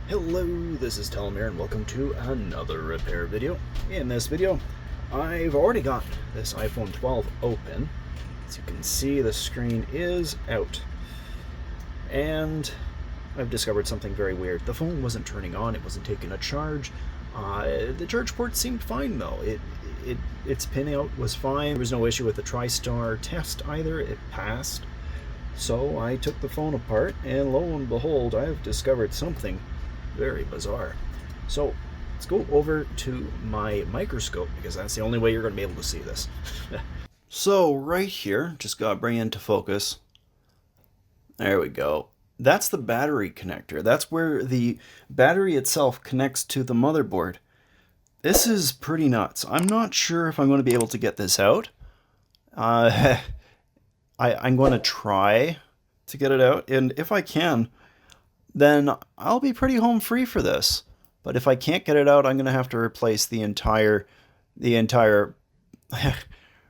Hello, this is Telomere and welcome to another repair video. In this video, I've already got this iPhone 12 open. As you can see, the screen is out. And I've discovered something very weird. The phone wasn't turning on, it wasn't taking a charge. The charge port seemed fine though. Its pin out was fine. There was no issue with the TriStar test either. It passed. So I took the phone apart and lo and behold, I've discovered something very bizarre. So let's go over to my microscope because that's the only way you're going to be able to see this. So right here, just got to bring into focus. There we go. That's the battery connector. That's where the battery itself connects to the motherboard. This is pretty nuts. I'm not sure if I'm going to be able to get this out. I'm going to try to get it out, and if I can, then I'll be pretty home free for this. But if I can't get it out, I'm going to have to replace the entire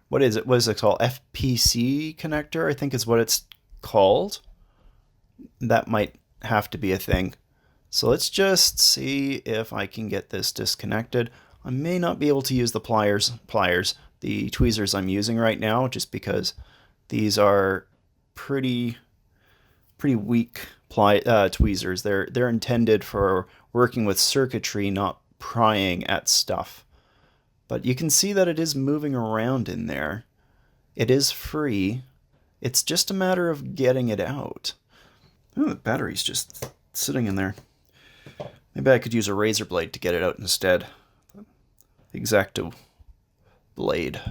what is it? What is it called? FPC connector, I think is what it's called. That might have to be a thing. So let's just see if I can get this disconnected. I may not be able to use the pliers, the tweezers I'm using right now, just because these are pretty weak tweezers. They're intended for working with circuitry, not prying at stuff. But you can see that it is moving around in there. It is free. It's just a matter of getting it out. Oh, the battery's just sitting in there. Maybe I could use a razor blade to get it out instead. X-Acto blade.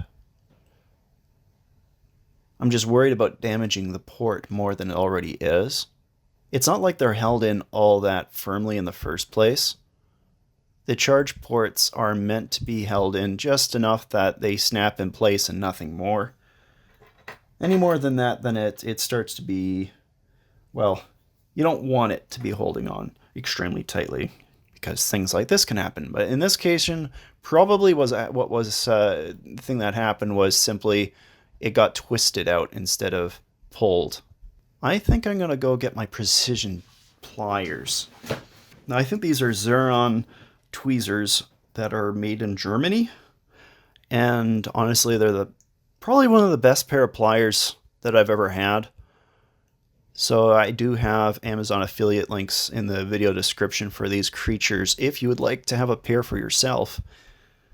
I'm just worried about damaging the port more than it already is. It's not like they're held in all that firmly in the first place. The charge ports are meant to be held in just enough that they snap in place and nothing more. Any more than that, then it starts to be, well, you don't want it to be holding on extremely tightly because things like this can happen. But in this case, probably the thing that happened was simply it got twisted out instead of pulled. I think I'm going to go get my precision pliers. Now, I think these are Xeron tweezers that are made in Germany. And honestly, they're probably one of the best pair of pliers that I've ever had. So I do have Amazon affiliate links in the video description for these creatures if you would like to have a pair for yourself.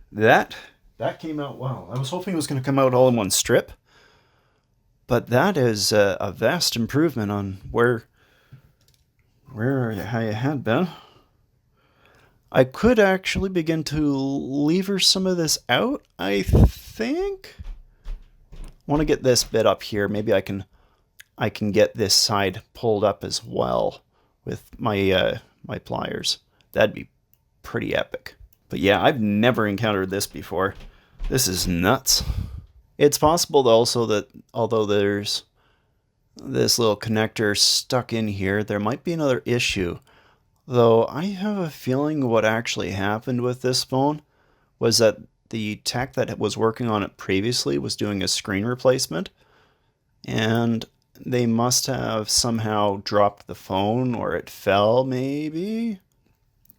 That came out well. I was hoping it was going to come out all in one strip. But that is a vast improvement on where I had been. I could actually begin to lever some of this out, I think. I want to get this bit up here. Maybe I can get this side pulled up as well with my my pliers. That'd be pretty epic. But yeah, I've never encountered this before. This is nuts. It's possible also that although there's this little connector stuck in here, there might be another issue. Though I have a feeling what actually happened with this phone was that the tech that was working on it previously was doing a screen replacement, and they must have somehow dropped the phone, or it fell maybe?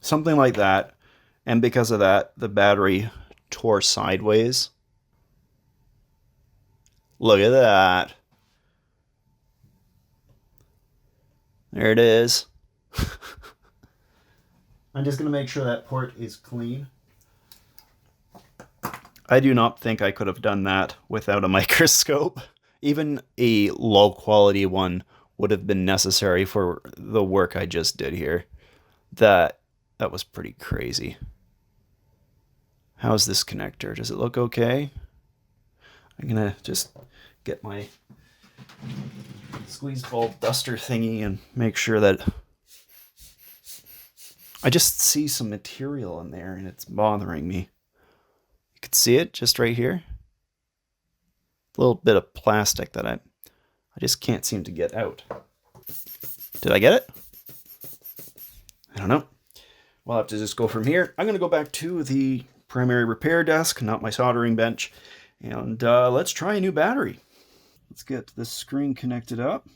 Something like that. And because of that, the battery tore sideways. Look at that. There it is. I'm just going to make sure that port is clean. I do not think I could have done that without a microscope. Even a low quality one would have been necessary for the work I just did here. That was pretty crazy. How's this connector? Does it look okay? I'm going to just get my squeeze ball duster thingy and make sure that I just see some material in there and it's bothering me. You can see it just right here. A little bit of plastic that I just can't seem to get out. Did I get it? I don't know. We'll have to just go from here. I'm going to go back to the primary repair desk, not my soldering bench. And let's try a new battery. Let's get this screen connected up.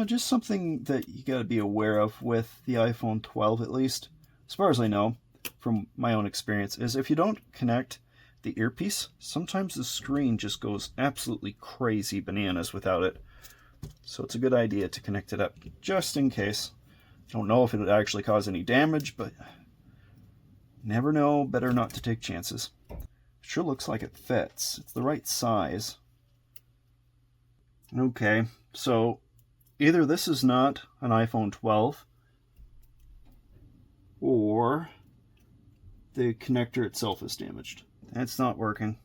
just something that you got to be aware of with the iPhone 12, at least, as far as I know, from my own experience, is if you don't connect the earpiece, sometimes the screen just goes absolutely crazy bananas without it. So it's a good idea to connect it up just in case. Don't know if it would actually cause any damage, but never know. Better not to take chances. Sure looks like it fits. It's the right size. Okay, so either this is not an iPhone 12 or the connector itself is damaged. It's not working.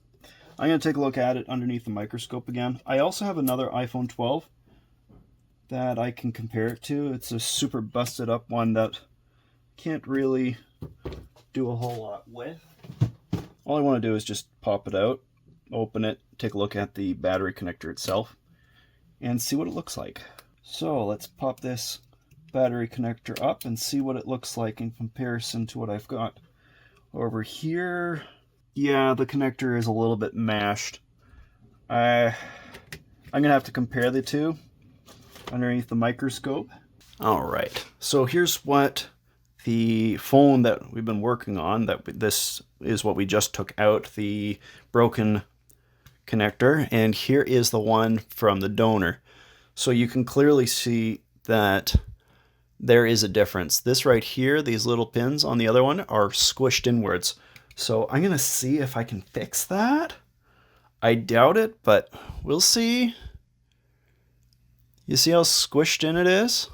I'm going to take a look at it underneath the microscope again. I also have another iPhone 12 that I can compare it to. It's a super busted up one that can't really do a whole lot with. All I want to do is just pop it out, open it, take a look at the battery connector itself, and see what it looks like. So let's pop this battery connector up and see what it looks like in comparison to what I've got over here. Yeah, the connector is a little bit mashed. I'm gonna have to compare the two underneath the microscope. All right, so here's what the phone that we've been working on, this is what we just took out, the broken connector, and here is the one from the donor. So you can clearly see that there is a difference. This right here, these little pins on the other one are squished inwards. So I'm gonna see if I can fix that. I doubt it, but we'll see. You see how squished in it is?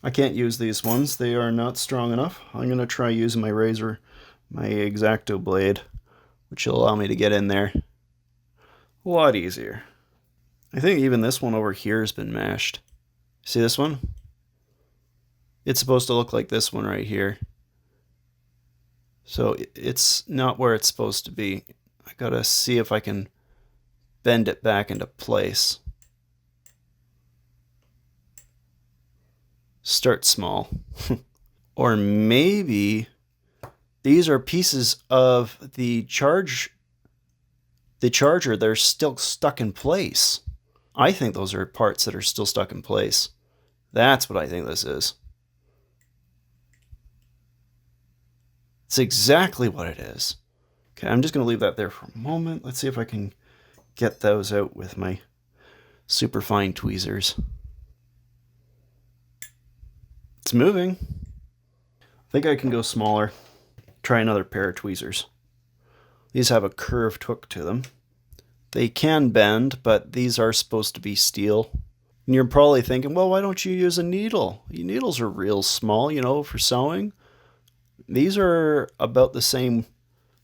I can't use these ones. They are not strong enough. I'm going to try using my razor, my X-Acto blade, which will allow me to get in there a lot easier. I think even this one over here has been mashed. See this one? It's supposed to look like this one right here. So it's not where it's supposed to be. I got to see if I can bend it back into place. Start small. Or maybe these are pieces of the charger. They're still stuck in place. I think those are parts that are still stuck in place. That's what I think this is. It's exactly what it is. Okay, I'm just going to leave that there for a moment. Let's see if I can get those out with my super fine tweezers. It's moving. I think I can go smaller. Try another pair of tweezers. These have a curved hook to them. They can bend, but these are supposed to be steel. And you're probably thinking, well, why don't you use a needle? Needles are real small, you know, for sewing. These are about the same,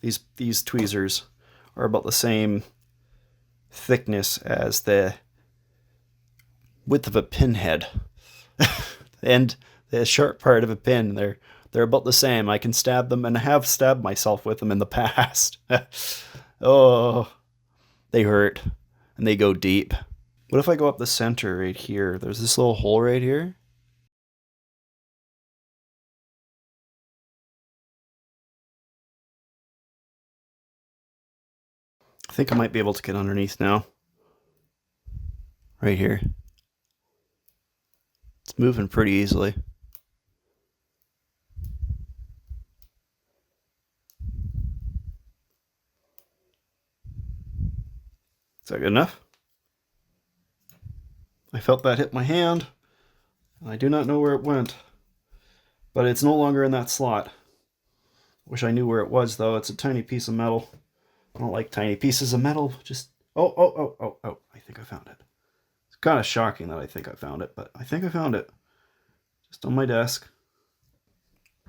these tweezers are about the same thickness as the width of a pinhead. And the sharp part of a pin, they're about the same. I can stab them, and I have stabbed myself with them in the past. Oh, they hurt, and they go deep. What if I go up the center right here? There's this little hole right here. I think I might be able to get underneath now. Right here. It's moving pretty easily. Is that good enough? I felt that hit my hand, and I do not know where it went. But it's no longer in that slot. Wish I knew where it was, though. It's a tiny piece of metal. I don't like tiny pieces of metal. Just, oh, I think I found it. It's kind of shocking that I think I found it, but I think I found it. Just on my desk.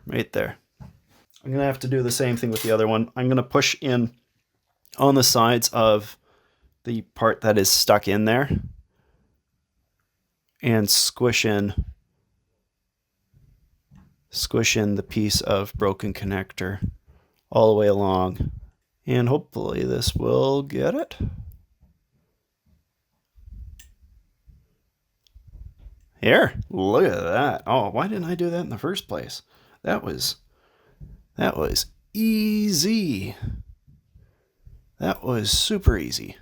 Right there. I'm going to have to do the same thing with the other one. I'm going to push in on the sides of the part that is stuck in there and squish in the piece of broken connector all the way along. And hopefully this will get it. Here, look at that. Oh, why didn't I do that in the first place? That was easy. That was super easy.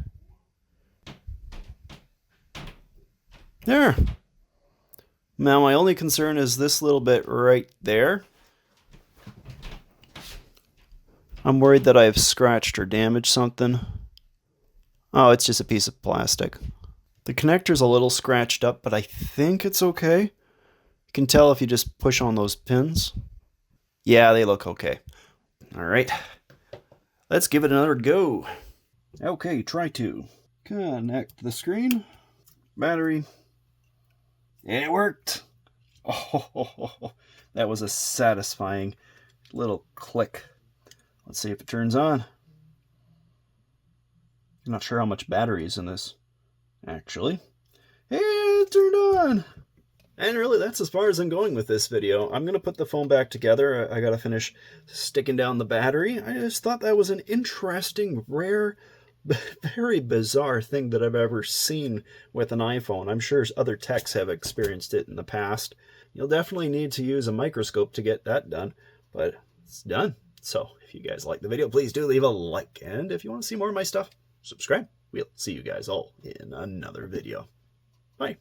There. Now my only concern is this little bit right there. I'm worried that I've scratched or damaged something. Oh, it's just a piece of plastic. The connector's a little scratched up, but I think it's okay. You can tell if you just push on those pins. Yeah, they look okay. All right, let's give it another go. Okay, try to connect the screen, battery. It worked. Oh, that was a satisfying little click. Let's see if it turns on. I'm not sure how much battery is in this, actually. Hey, it turned on! And really, that's as far as I'm going with this video. I'm going to put the phone back together. I got to finish sticking down the battery. I just thought that was an interesting, rare, very bizarre thing that I've ever seen with an iPhone. I'm sure other techs have experienced it in the past. You'll definitely need to use a microscope to get that done, but it's done. So if you guys like the video, please do leave a like. And if you want to see more of my stuff, subscribe. We'll see you guys all in another video. Bye.